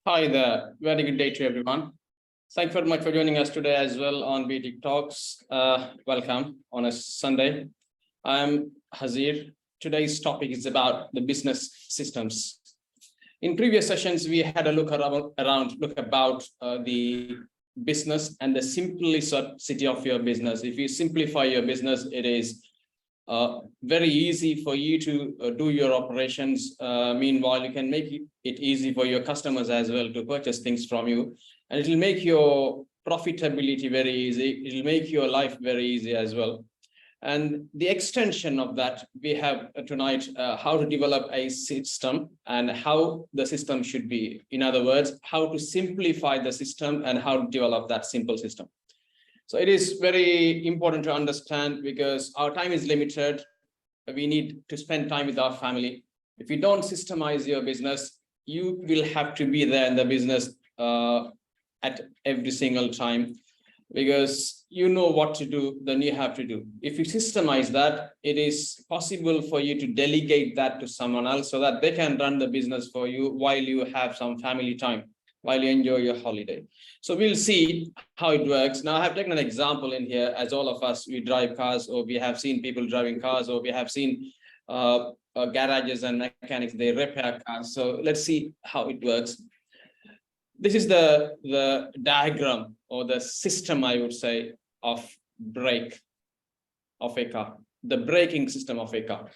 Hi there. Very good day to everyone. Thank you very much for joining us today as well on B-TIC Talks. Welcome on a Sunday. I'm Hazeer. Today's topic is about the business systems. In previous sessions, we had a look about the business and the simplicity of your business. If you simplify your business, it is very easy for you to do your operations. Meanwhile, you can make it easy for your customers as well to purchase things from you, and it will make your profitability very easy. It will make your life very easy as well. And the extension of that, we have tonight how to develop a system and how the system should be. In other words, how to simplify the system and how to develop that simple system. So it is very important to understand because our time is limited. We need to spend time with our family. If you don't systemize your business, you will have to be there in the business at every single time, because you know what to do, then you have to do. If you systemize that, it is possible for you to delegate that to someone else so that they can run the business for you while you have some family time, while you enjoy your holiday. So we'll see how it works. Now, I have taken an example in here. As all of us, we drive cars, or we have seen people driving cars, or we have seen garages and mechanics, they repair cars. So let's see how it works. This is the diagram or the system, I would say, of brake of a car, the braking system of a car.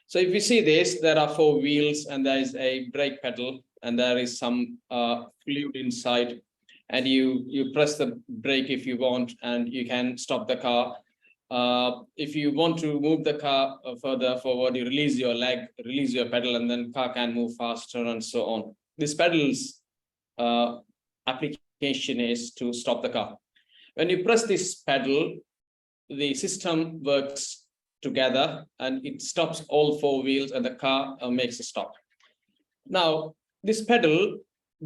So if you see this, there are 4 wheels and there is a brake pedal and there is some fluid inside, and you press the brake if you want, and you can stop the car. If you want to move the car further forward, you release your leg, release your pedal, and then car can move faster and so on. This pedal's application is to stop the car. When you press this pedal, the system works together and it stops all 4 wheels and the car makes a stop. Now, this pedal,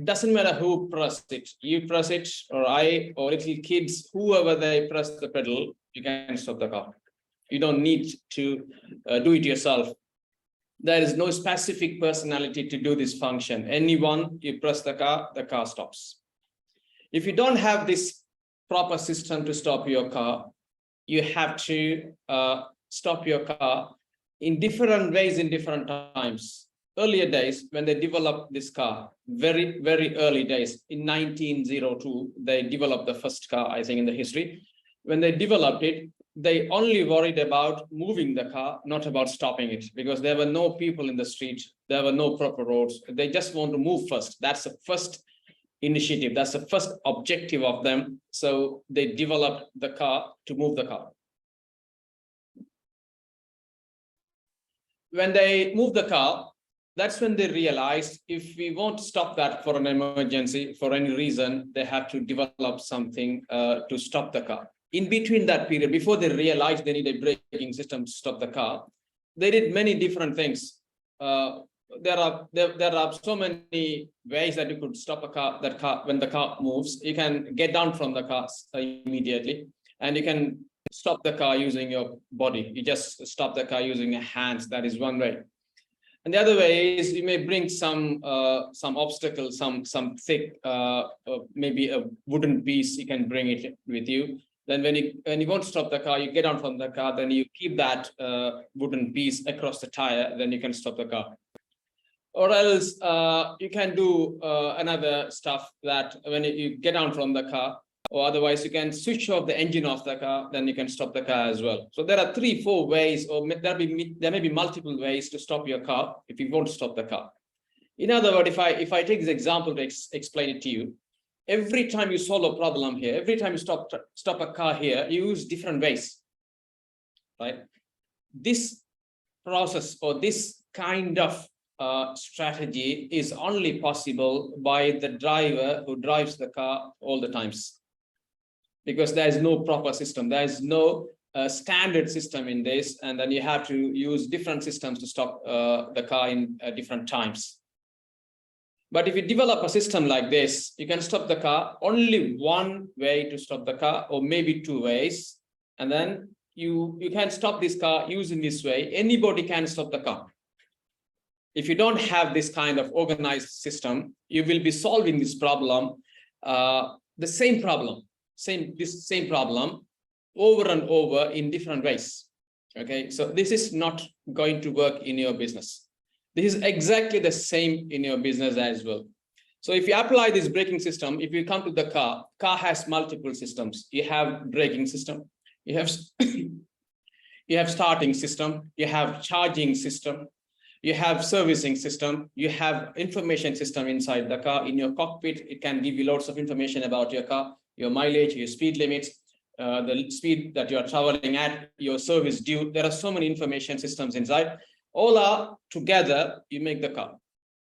doesn't matter who press it, you press it, or I, or little kids, whoever they press the pedal, you can stop the car. You don't need to do it yourself. There is no specific personality to do this function. Anyone, you press the car stops. If you don't have this proper system to stop your car, you have to stop your car in different ways in different times. Earlier days, when they developed this car, very, very early days, in 1902, they developed the first car, I think, in the history. When they developed it, they only worried about moving the car, not about stopping it, because there were no people in the street, there were no proper roads. They just want to move first. That's the first initiative. That's the first objective of them. So they developed the car to move the car. When they moved the car, that's when they realized if we want to stop that for an emergency, for any reason, they have to develop something to stop the car. In between that period, before they realized they need a braking system to stop the car, they did many different things. There are so many ways that you could stop a car, when the car moves. You can get down from the car immediately, and you can stop the car using your body. You just stop the car using your hands. That is one way. And the other way is you may bring some obstacle, some thick, maybe a wooden piece. You can bring it with you. Then when you want to stop the car, you get down from the car, then you keep that wooden piece across the tire, then you can stop the car. Or else you can do another stuff that when you get down from the car, or otherwise you can switch off the engine of the car, then you can stop the car as well. So there are 3-4 ways, or there may be multiple ways to stop your car if you want to stop the car. In other words, if I take this example to explain it to you, every time you solve a problem here, every time you stop a car here, you use different ways, right? This process or this kind of strategy is only possible by the driver who drives the car all the times, because there is no proper system. There is no standard system in this, and then you have to use different systems to stop the car in different times. But if you develop a system like this, you can stop the car only one way to stop the car, or maybe 2 ways. And then you can stop this car using this way. Anybody can stop the car. If you don't have this kind of organized system, you will be solving this problem, the same problem over and over in different ways. Okay, so this is not going to work in your business. This is exactly the same in your business as well. So if you apply this braking system, if you come to the car has multiple systems. You have braking system, you have you have starting system, you have charging system, you have servicing system, you have information system inside the car. In your cockpit, it can give you lots of information about your car, your mileage, your speed limits, the speed that you're traveling at, your service due. There are so many information systems inside. All are together, you make the car.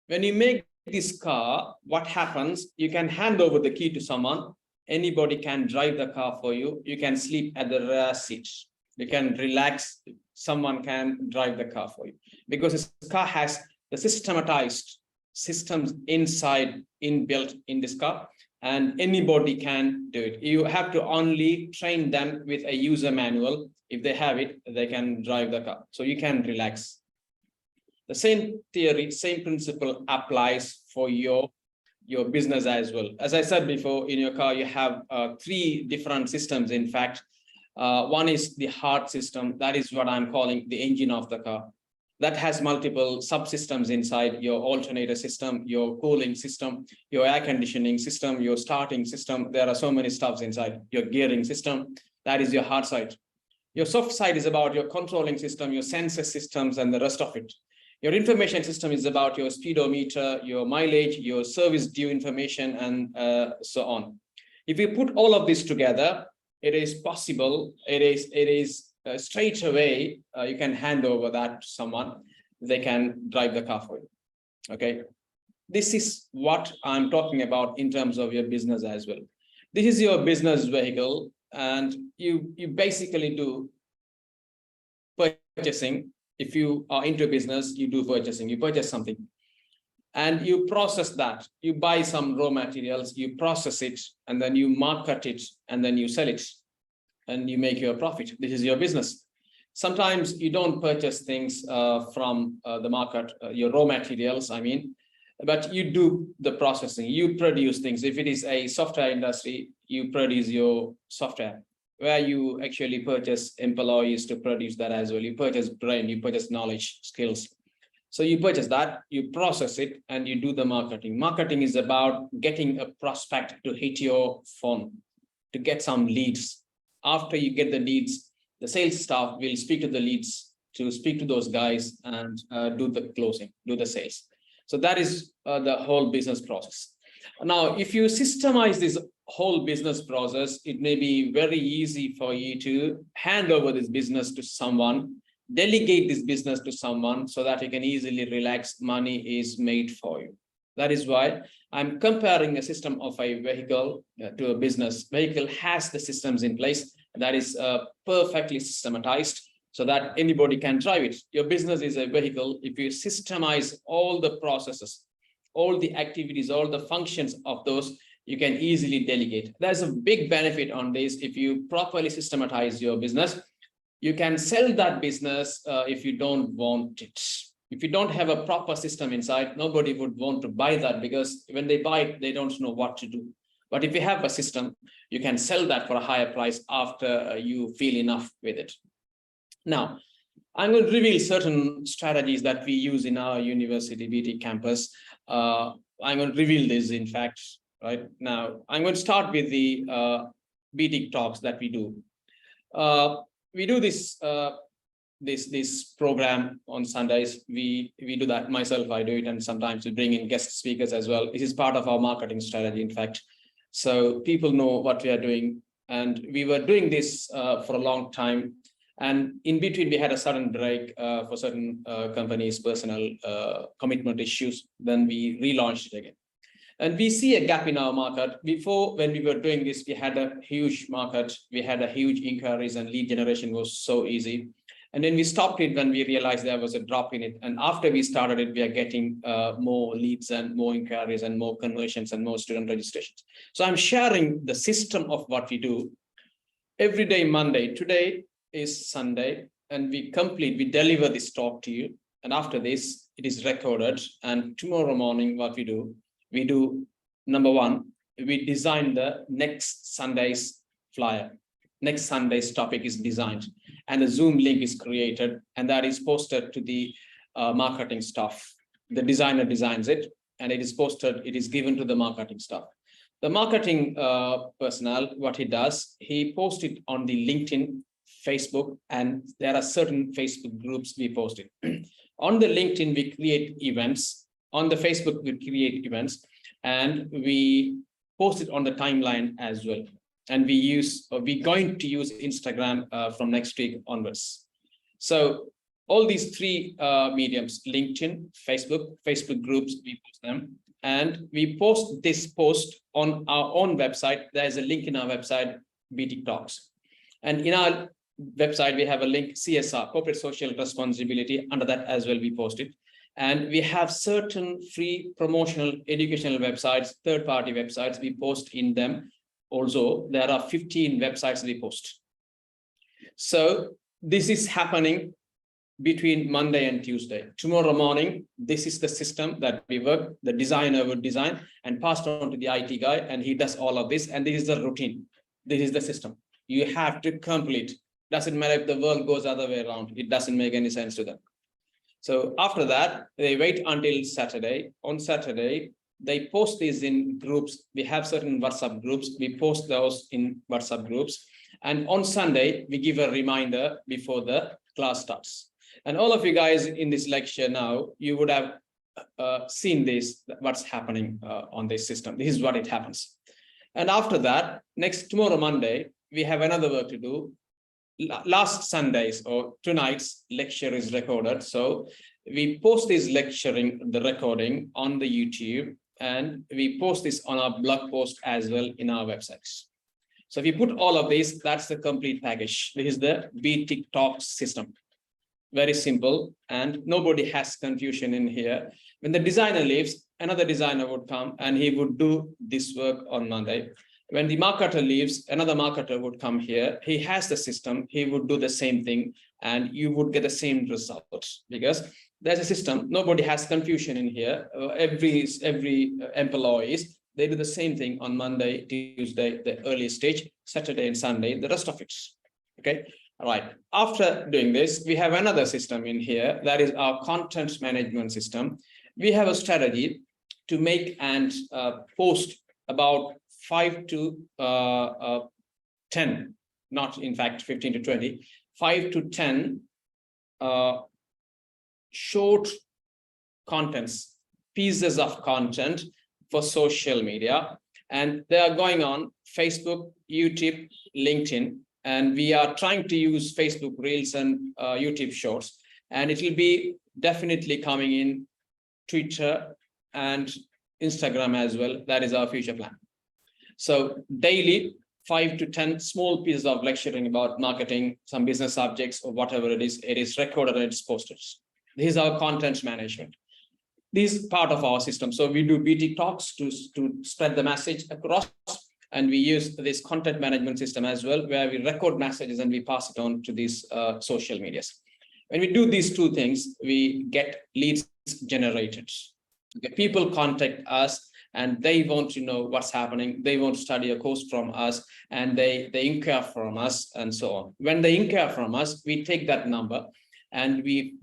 When you make this car, what happens? You can hand over the key to someone. Anybody can drive the car for you. You can sleep at the rear seat. You can relax. Someone can drive the car for you, because this car has the systematized systems inside, inbuilt in this car, and anybody can do it. You have to only train them with a user manual. If they have it, they can drive the car. So you can relax. The same theory, same principle applies for your business as well. As I said before, in your car, you have 3 different systems. In fact, one is the heart system. That is what I'm calling the engine of the car. That has multiple subsystems inside: your alternator system, your cooling system, your air conditioning system, your starting system. There are so many stuffs inside. Your gearing system, that is your hard side. Your soft side is about your controlling system, your sensor systems, and the rest of it. Your information system is about your speedometer, your mileage, your service due information, and so on. If you put all of this together, it is possible. It is straight away. You can hand over that to someone. They can drive the car for you. Okay, this is what I'm talking about in terms of your business as well. This is your business vehicle, and you basically do purchasing. If you are into business, you do purchasing. You purchase something and you process that. You buy some raw materials, you process it, and then you market it, and then you sell it, and you make your profit. This is your business. Sometimes you don't purchase things from the market, your raw materials, I mean, but you do the processing. You produce things. If it is a software industry, you produce your software, where you actually purchase employees to produce that as well. You purchase brain, you purchase knowledge, skills. So you purchase that, you process it, and you do the marketing. Marketing is about getting a prospect to hit your phone, to get some leads. After you get the leads, the sales staff will speak to the leads, to speak to those guys and do the closing, do the sales. So that is the whole business process. Now, if you systemize this whole business process, it may be very easy for you to hand over this business to someone, delegate this business to someone, so that you can easily relax. Money is made for you. That is why I'm comparing a system of a vehicle to a business. Vehicle has the systems in place that is perfectly systematized, so that anybody can drive it. Your business is a vehicle. If you systemize all the processes, all the activities, all the functions of those, you can easily delegate. There's a big benefit on this. If you properly systematize your business, you can sell that business if you don't want it. If you don't have a proper system inside, nobody would want to buy that, because when they buy it, they don't know what to do. But if you have a system, you can sell that for a higher price after you feel enough with it. Now, I'm going to reveal certain strategies that we use in our university B-TIC campus. I'm going to reveal this, in fact, right now. I'm going to start with the B-TIC talks that we do. We do this this program on Sundays. We do that. Myself, I do it, and sometimes we bring in guest speakers as well. This is part of our marketing strategy, in fact. So people know what we are doing, and we were doing this for a long time. And in between, we had a sudden break for certain companies' personal commitment issues. Then we relaunched it again. And we see a gap in our market. Before, when we were doing this, we had a huge market. We had a huge inquiries, and lead generation was so easy. And then we stopped it when we realized there was a drop in it. And after we started it, we are getting more leads and more inquiries and more conversions and more student registrations. So I'm sharing the system of what we do every day, Monday. Today is Sunday, and we deliver this talk to you. And after this, it is recorded. And tomorrow morning, what we do, number one, we design the next Sunday's flyer. Next Sunday's topic is designed, and the Zoom link is created, and that is posted to the marketing staff. The designer designs it, and it is posted, it is given to the marketing staff. The marketing personnel, what he does, he posts it on the LinkedIn, Facebook, and there are certain Facebook groups we post it. On the LinkedIn, we create events. On the Facebook, we create events, and we post it on the timeline as well. And we're going to use Instagram from next week onwards. So all these three mediums, LinkedIn, Facebook groups, we post them. And we post this post on our own website. There's a link in our website, B-TIC Talks. And in our website, we have a link, CSR, Corporate Social Responsibility. Under that as well, we post it. And we have certain free promotional educational websites, third-party websites, we post in them. Also, there are 15 websites we post. So this is happening between Monday and Tuesday. Tomorrow morning, this is the system that we work. The designer would design and pass it on to the IT guy, and he does all of this. And this is the routine. This is the system. You have to complete. Doesn't matter if the world goes other way around. It doesn't make any sense to them. So after that, they wait until Saturday. On Saturday, they post these in groups. We have certain WhatsApp groups. We post those in WhatsApp groups. And on Sunday, we give a reminder before the class starts. And all of you guys in this lecture now, you would have seen this, what's happening on this system. This is what it happens. And after that, tomorrow Monday, we have another work to do. Last Sunday's or tonight's lecture is recorded. So we post this the recording on the YouTube, and we post this on our blog post as well in our websites. So if you put all of this, that's the complete package. This is the B-TIC Talks system. Very simple, and nobody has confusion in here. When the designer leaves, another designer would come and he would do this work on Monday. When the marketer leaves, another marketer would come here. He has the system, he would do the same thing, and you would get the same results because there's a system. Nobody has confusion in here. Every employees, they do the same thing on Monday, Tuesday, the early stage, Saturday and Sunday, the rest of it. Okay. All right. After doing this, we have another system in here. That is our content management system. We have a strategy to make and post about 5 to 10, not in fact 15 to 20, 5 to 10 short contents, pieces of content for social media. And they are going on Facebook, YouTube, LinkedIn, and we are trying to use Facebook Reels and YouTube Shorts. And it will be definitely coming in Twitter and Instagram as well. That is our future plan. So daily, 5 to 10 small pieces of lecturing about marketing, some business subjects or whatever it is recorded and it's posted. This is our content management. This is part of our system. So we do B-TIC Talks to spread the message across, and we use this content management system as well, where we record messages and we pass it on to these social medias. When we do these two things, we get leads generated. Okay, people contact us and they want to know what's happening. They want to study a course from us, and they inquire from us and so on. When they inquire from us, we take that number and we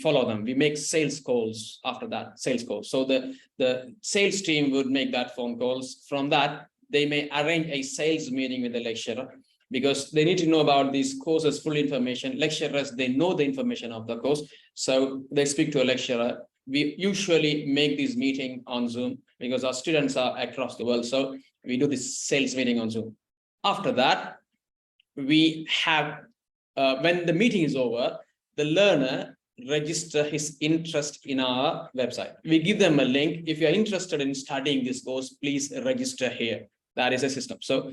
follow them. We make sales calls after that, sales calls. So the sales team would make that phone calls. From that, they may arrange a sales meeting with the lecturer because they need to know about these courses, full information. Lecturers, they know the information of the course. So they speak to a lecturer. We usually make this meeting on Zoom because our students are across the world. So we do this sales meeting on Zoom. After that, we have, when the meeting is over, the learner register his interest in our website. We give them a link. If you're interested in studying this course, please register here. That is a system. So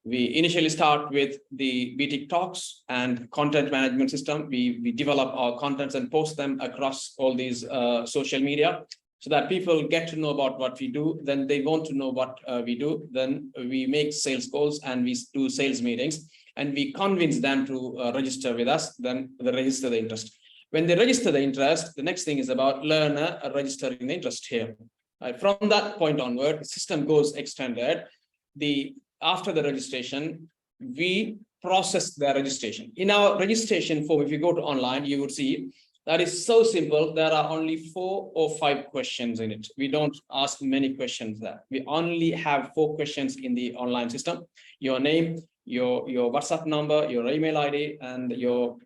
we initially start with the B-TIC Talks and content management system. We develop our contents and post them across all these social media so that people get to know about what we do. Then they want to know what we do. Then we make sales calls and we do sales meetings and we convince them to register with us. Then they register the interest. When they register the interest, the next thing is about learner registering the interest here. From that point onward, the system goes extended. After the registration, we process the registration. In our registration form, if you go to online, you would see that is so simple. There are only 4 or 5 questions in it. We don't ask many questions there. We only have 4 questions in the online system: your name, your WhatsApp number, your email ID, and your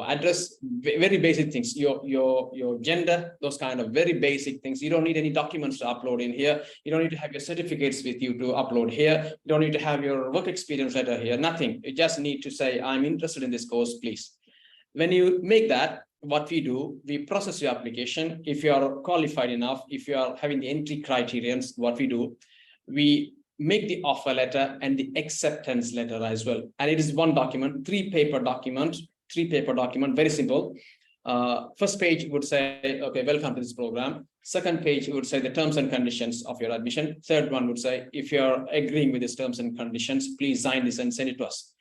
address. Very basic things. Your gender, those kind of very basic things. You don't need any documents to upload in here. You don't need to have your certificates with you to upload here. You don't need to have your work experience letter here. Nothing. You just need to say, I'm interested in this course, please. When you make that, what we do, we process your application. If you are qualified enough, if you are having the entry criterions, what we do, we make the offer letter and the acceptance letter as well. And it is one document, 3 paper document, very simple. First page would say, okay, welcome to this program. Second page would say the terms and conditions of your admission. Third one would say, if you're agreeing with these terms and conditions, please sign this and send it to us.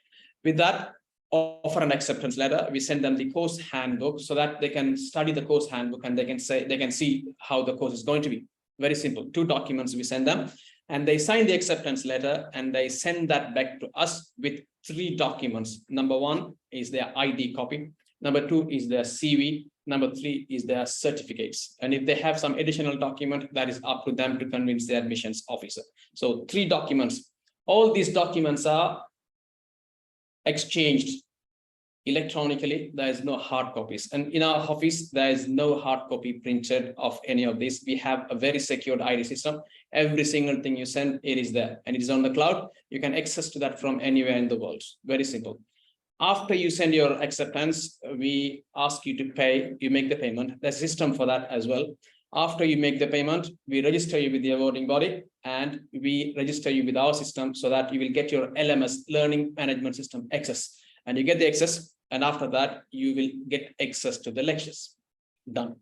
With that offer and acceptance letter, we send them the course handbook so that they can study the course handbook and they can see how the course is going to be. Very simple. 2 documents we send them, and they sign the acceptance letter and they send that back to us with 3 documents. Number 1 is their ID copy. Number 2 is their CV. Number 3 is their certificates. And if they have some additional document, that is up to them to convince the admissions officer. So 3 documents. All these documents are exchanged electronically. There is no hard copies, and in our office there is no hard copy printed of any of this. We have a very secured ID system. Every single thing you send, it is there, and it is on the cloud. You can access to that from anywhere in the world. Very simple. After you send your acceptance, we ask you to pay. You make the payment. There's a system for that as well. After you make the payment, we register you with the awarding body, and we register you with our system so that you will get your LMS, Learning Management System, access. And you get the access, and after that, you will get access to the lectures. Done.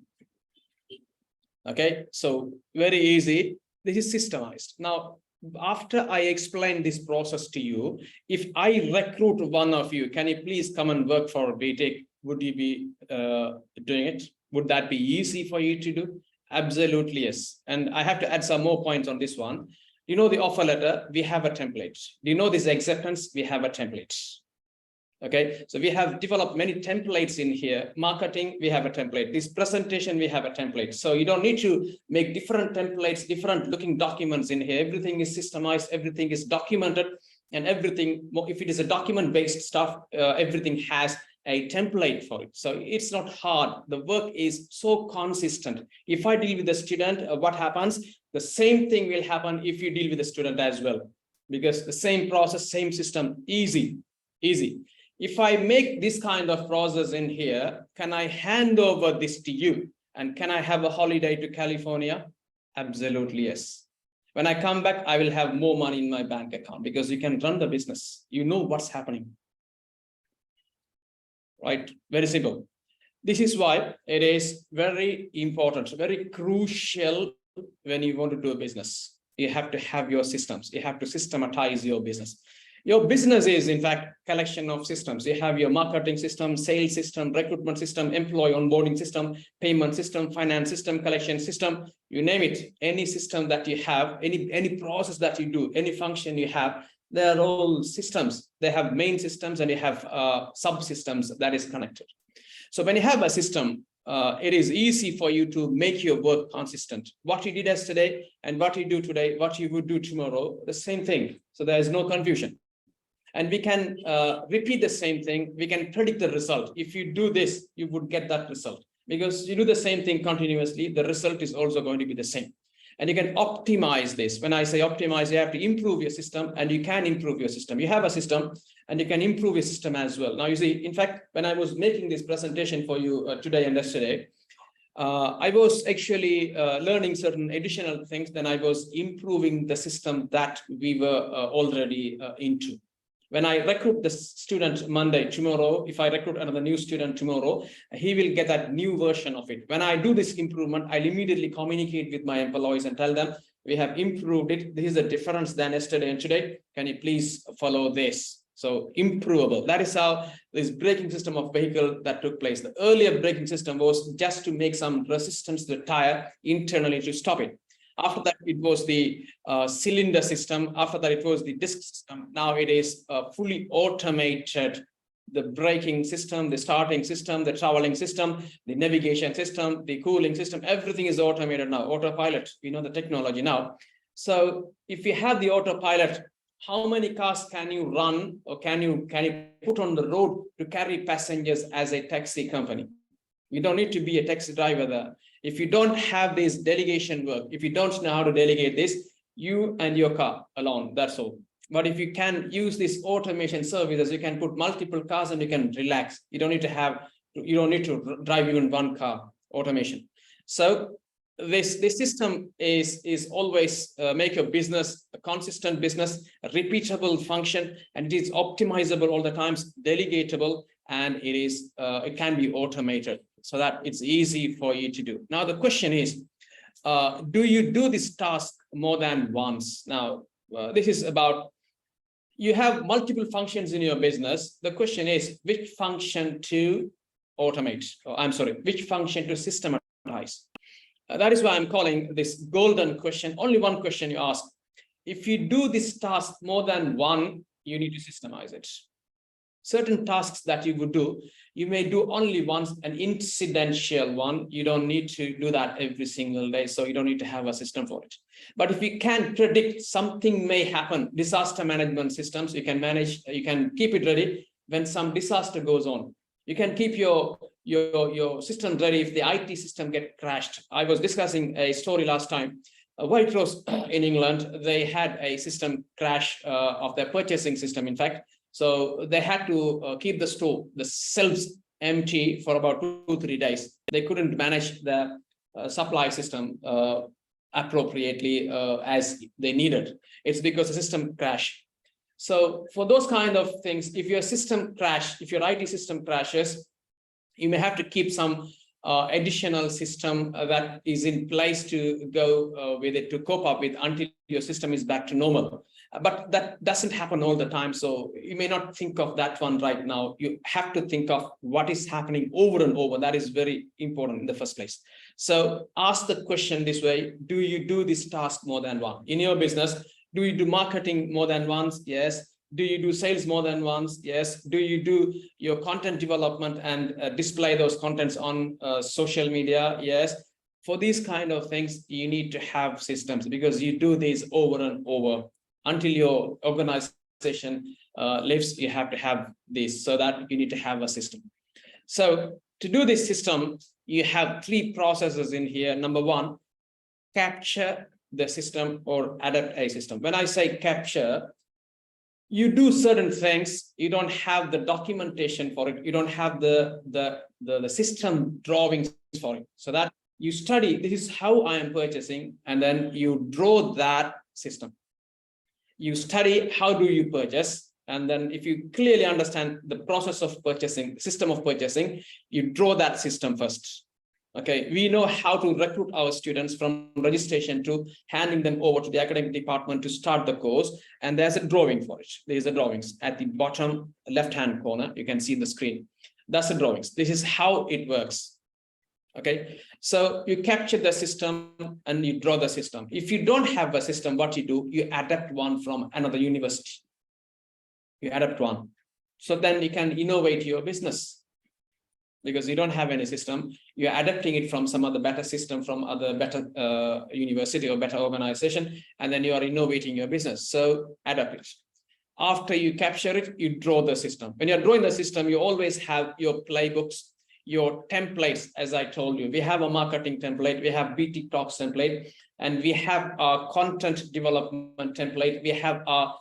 Okay, so very easy. This is systemized. Now, after I explain this process to you, if I recruit one of you, can you please come and work for B-TIC? Would you be doing it? Would that be easy for you to do? Absolutely, yes. And I have to add some more points on this one. You know, the offer letter, we have a template. Do you know this acceptance? We have a template. Okay, so we have developed many templates in here. Marketing, we have a template. This presentation, we have a template. So you don't need to make different templates, different looking documents in here. Everything is systemized, everything is documented, and everything, if it is a document-based stuff, everything has a template for it. So it's not hard. The work is so consistent. If I deal with the student, what happens? The same thing will happen if you deal with the student as well, because the same process, same system, easy. If I make this kind of process in here, can I hand over this to you? And can I have a holiday to California? Absolutely, yes. When I come back, I will have more money in my bank account because you can run the business. You know what's happening. Right? Very simple. This is why it is very important, very crucial when you want to do a business. You have to have your systems. You have to systematize your business. Your business is, in fact, collection of systems. You have your marketing system, sales system, recruitment system, employee onboarding system, payment system, finance system, collection system, you name it. Any system that you have, any process that you do, any function you have, they're all systems. They have main systems and you have subsystems that is connected. So when you have a system, it is easy for you to make your work consistent. What you did yesterday and what you do today, what you would do tomorrow, the same thing. So there is no confusion. And we can repeat the same thing. We can predict the result. If you do this, you would get that result. Because you do the same thing continuously, the result is also going to be the same. And you can optimize this. When I say optimize, you have to improve your system, and you can improve your system. You have a system and you can improve your system as well. Now, you see, in fact, when I was making this presentation for you today and yesterday, I was actually learning certain additional things. Then I was improving the system that we were already into. When I recruit the student Monday, tomorrow, if I recruit another new student tomorrow, he will get that new version of it. When I do this improvement, I'll immediately communicate with my employees and tell them, we have improved it. This is the difference than yesterday and today. Can you please follow this? So improvable. That is how this braking system of vehicle that took place. The earlier braking system was just to make some resistance to the tire internally to stop it. After that, it was the cylinder system. After that, it was the disc system. Now it is fully automated. The braking system, the starting system, the traveling system, the navigation system, the cooling system, everything is automated now. Autopilot, we know the technology now. So if you have the autopilot, how many cars can you run or can you put on the road to carry passengers as a taxi company? You don't need to be a taxi driver there. If you don't have this delegation work, if you don't know how to delegate this, you and your car alone, that's all. But if you can use this automation services, you can put multiple cars and you can relax. You don't need to drive even one car, automation. So this system is always make your business a consistent business, a repeatable function, and it is optimizable all the times, delegatable, and it can be automated so that it's easy for you to do. Now the question is, do you do this task more than once? Now this is about, you have multiple functions in your business. The question is which function to automate, or I'm sorry, which function to systematize. That is why I'm calling this golden question. Only one question you ask. If you do this task more than one, you need to systemize it. Certain tasks that you would do, you may do only once, an incidental one. You don't need to do that every single day, so you don't need to have a system for it. But if you can predict something may happen, disaster management systems, you can manage, you can keep it ready when some disaster goes on. You can keep your system ready if the IT system get crashed. I was discussing a story last time. White Rose in England, they had a system crash of their purchasing system, in fact. So they had to keep the store, the shelves empty for about 2-3 days. They couldn't manage the supply system appropriately as they needed. It's because the system crashed. So for those kind of things, if your system crash, if your IT system crashes, you may have to keep some additional system that is in place to go with it, to cope up with until your system is back to normal. But that doesn't happen all the time. So you may not think of that one right now. You have to think of what is happening over and over. That is very important in the first place. So ask the question this way: do you do this task more than one? In your business, do you do marketing more than once? Yes. Do you do sales more than once? Yes. Do you do your content development and display those contents on social media? Yes. For these kind of things, you need to have systems, because you do these over and over until your organization lives. You have to have this, so that you need to have a system. So to do this system, you have 3 processes in here. Number 1, capture the system or adapt a system. When I say capture, you do certain things, you don't have the documentation for it, you don't have the system drawings for it. So that you study, this is how I am purchasing, and then you draw that system. You study how do you purchase, and then if you clearly understand the process of purchasing, system of purchasing, you draw that system first. Okay, we know how to recruit our students from registration to handing them over to the academic department to start the course, and there's a drawing for it. There's a drawings at the bottom left-hand corner. You can see the screen. That's the drawings. This is how it works. Okay, so you capture the system and you draw the system. If you don't have a system, what you do, you adapt one from another university. You adapt one. So then you can innovate your business, because you don't have any system. You're adapting it from some other better system, from other better university or better organization, and then you are innovating your business. So adapt it. After you capture it, you draw the system. When you're drawing the system, you always have your playbooks, your templates. As I told you, we have a marketing template, we have B-TIC Talks template, and we have a content development template. We have our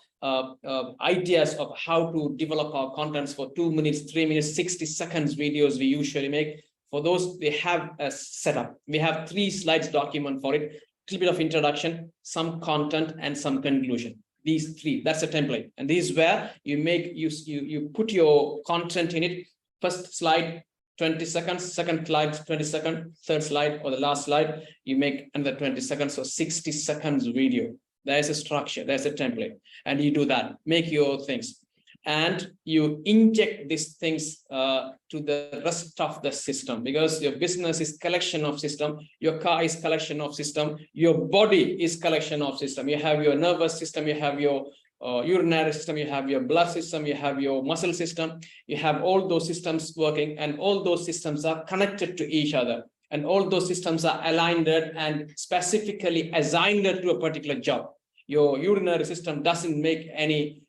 ideas of how to develop our contents for 2 minutes, 3 minutes, 60 seconds videos we usually make. For those, we have a setup. We have 3 slides document for it, a little bit of introduction, some content, and some conclusion. These 3, that's a template. And this is where you make you put your content in it. First slide, 20 seconds, second slide, 20 seconds, third slide or the last slide, you make another 20 seconds, so 60 seconds video. There's a structure, there's a template, and you do that, make your things. and you inject these things to the rest of the system, because your business is collection of system, your car is collection of system, your body is collection of system. You have your nervous system, you have your urinary system, you have your blood system, you have your muscle system, you have all those systems working, and all those systems are connected to each other, and all those systems are aligned and specifically assigned to a particular job. Your urinary system doesn't make any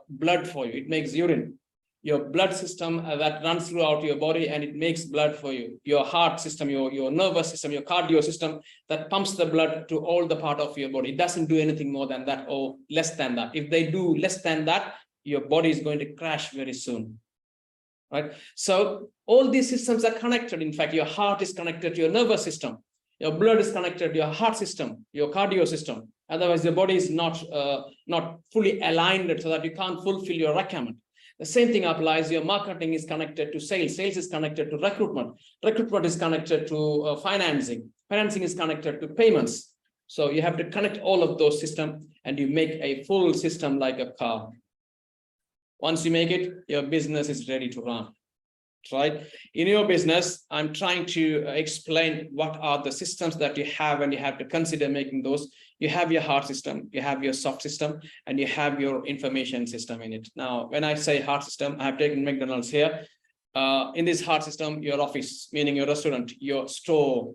blood for you, it makes urine. Your blood system that runs throughout your body and it makes blood for you. Your heart system, your nervous system, your cardio system that pumps the blood to all the part of your body. It doesn't do anything more than that or less than that. If they do less than that, your body is going to crash very soon, right? So all these systems are connected. In fact, your heart is connected to your nervous system, your blood is connected to your heart system, your cardio system. Otherwise, your body is not fully aligned so that you can't fulfill your requirement. The same thing applies. Your marketing is connected to sales. Sales is connected to recruitment. Recruitment is connected to financing. Financing is connected to payments. So you have to connect all of those systems and you make a full system like a car. Once you make it, your business is ready to run. Right? In your business, I'm trying to explain what are the systems that you have, and you have to consider making those. You have your hard system, you have your soft system, and you have your information system in it. Now, when I say hard system, I have taken McDonald's here. In this hard system, your office, meaning your restaurant, your store,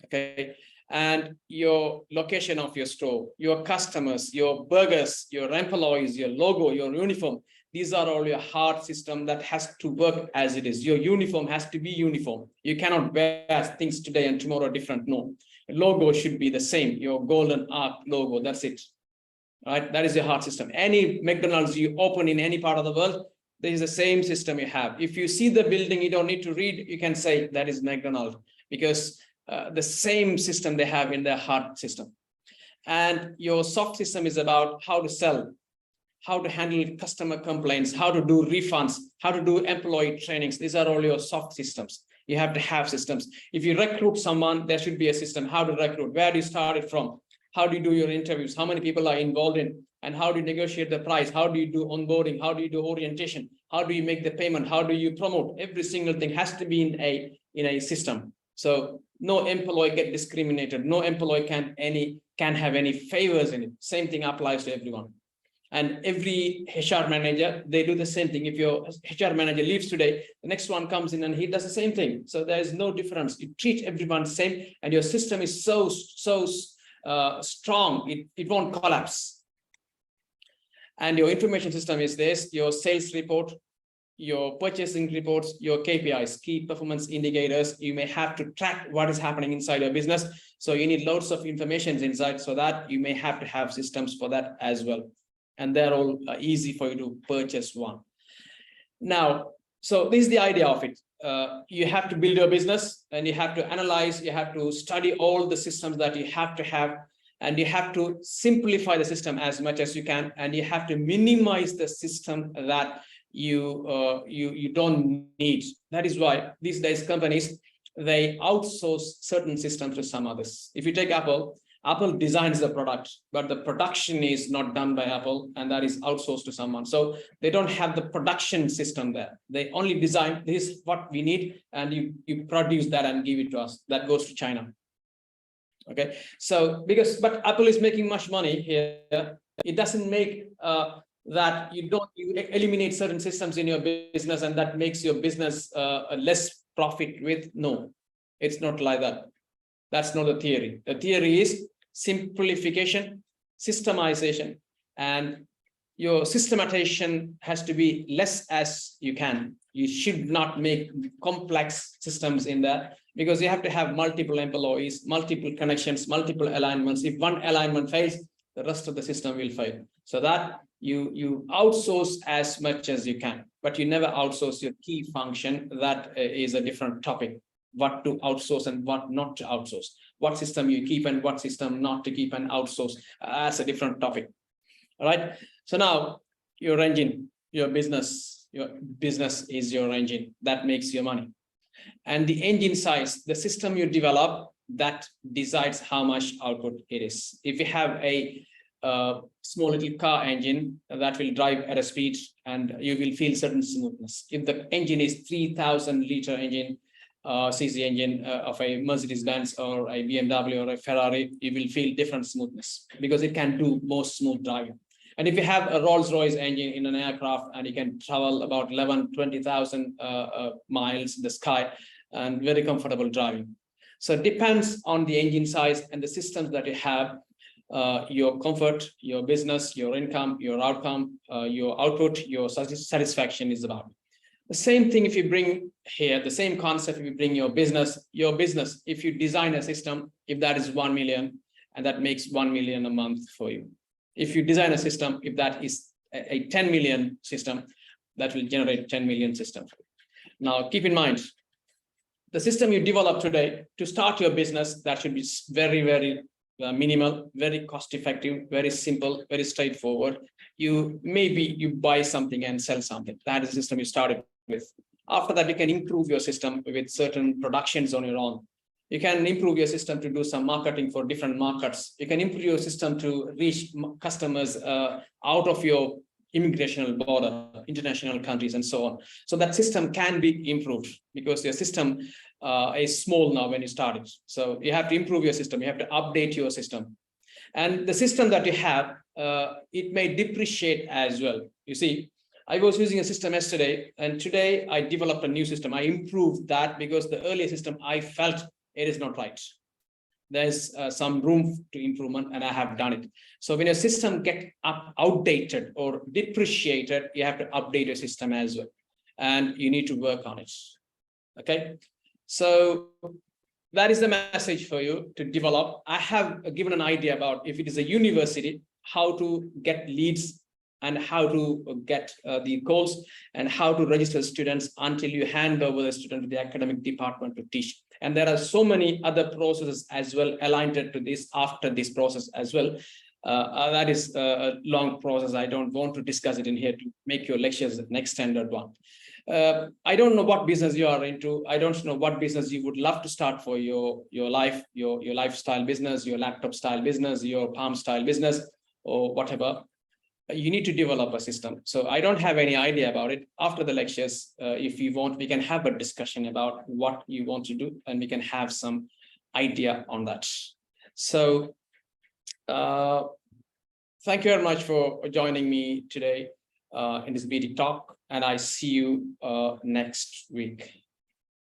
okay, and your location of your store, your customers, your burgers, your employees, your logo, your uniform. These are all your hard system that has to work as it is. Your uniform has to be uniform. You cannot wear things today and tomorrow different. No, logo should be the same. Your golden arc logo, that's it. Right? That is your hard system. Any McDonald's you open in any part of the world, there is the same system you have. If you see the building, you don't need to read. You can say that is McDonald's, because the same system they have in their hard system. And your soft system is about how to sell, how to handle customer complaints, how to do refunds, how to do employee trainings. These are all your soft systems. You have to have systems. If you recruit someone, there should be a system. How to recruit, where do you start it from? How do you do your interviews? How many people are involved in, and how do you negotiate the price? How do you do onboarding? How do you do orientation? How do you make the payment? How do you promote? Every single thing has to be in a system. So no employee get discriminated. No employee can have any favors in it. Same thing applies to everyone. And every HR manager, they do the same thing. If your HR manager leaves today, the next one comes in and he does the same thing. So there is no difference. You treat everyone the same, and your system is so strong, it won't collapse. And your information system is this: your sales report, your purchasing reports, your KPIs, key performance indicators. You may have to track what is happening inside your business. So you need loads of information inside, so that you may have to have systems for that as well. And they're all easy for you to purchase one. Now, so this is the idea of it. You have to build your business, and you have to analyze, you have to study all the systems that you have to have, and you have to simplify the system as much as you can, and you have to minimize the system that you don't need. That is why these days companies, they outsource certain systems to some others. If you take Apple designs the product, but the production is not done by Apple, and that is outsourced to someone. So they don't have the production system there. They only design, this is what we need, and you produce that and give it to us. That goes to China. Okay, so but Apple is making much money here. It doesn't make that you eliminate certain systems in your business, and that makes your business less profit with. No, it's not like that. That's not the theory. The theory is simplification, systemization, and your systematization has to be less as you can. You should not make complex systems in there, because you have to have multiple employees, multiple connections, multiple alignments. If one alignment fails, the rest of the system will fail. So that you outsource as much as you can, but you never outsource your key function. That is a different topic. What to outsource and what not to outsource, what system you keep and what system not to keep and outsource. That's a different topic. All right. So now your engine, your business is your engine that makes your money. And the engine size, the system you develop, that decides how much output it is. If you have a small little car engine that will drive at a speed, and you will feel certain smoothness. If the engine is 3,000-liter engine, cc engine of a Mercedes-Benz or a BMW or a Ferrari, you will feel different smoothness because it can do more smooth driving. And if you have a Rolls-Royce engine in an aircraft and you can travel about 20,000 miles in the sky and very comfortable driving. So it depends on the engine size and the systems that you have, your comfort, your business, your income, your outcome, your output, your satisfaction is about. The same thing if you bring here, the same concept if you bring your business, if you design a system, if that is 1 million, and that makes 1 million a month for you. If you design a system, if that is a 10 million system, that will generate 10 million system. Now, keep in mind, the system you develop today to start your business, that should be very, very minimal, very cost effective, very simple, very straightforward. You buy something and sell something. That is the system you started with. After that, you can improve your system with certain productions on your own. You can improve your system to do some marketing for different markets. You can improve your system to reach customers out of your immigration border, international countries, and so on. So that system can be improved because your system is small now when you start it. So you have to improve your system. You have to update your system. And the system that you have, it may depreciate as well. You see, I was using a system yesterday, and today I developed a new system. I improved that because the earlier system, I felt it is not right. There's some room to improvement, and I have done it. So when your system gets outdated or depreciated, you have to update your system as well, and you need to work on it. Okay, so that is the message for you to develop. I have given an idea about if it is a university, how to get leads and how to get the calls and how to register students until you hand over the student to the academic department to teach. And there are so many other processes as well aligned to this after this process as well. That is a long process. I don't want to discuss it in here to make your lectures an extended one. I don't know what business you are into. I don't know what business you would love to start for your life, your lifestyle business, your laptop style business, your palm style business, or whatever. You need to develop a system. So I don't have any idea about it. After the lectures, if you want, we can have a discussion about what you want to do, and we can have some idea on that. So thank you very much for joining me today in this B-TIC talk, and I see you next week.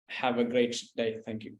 Have a great day. Thank you.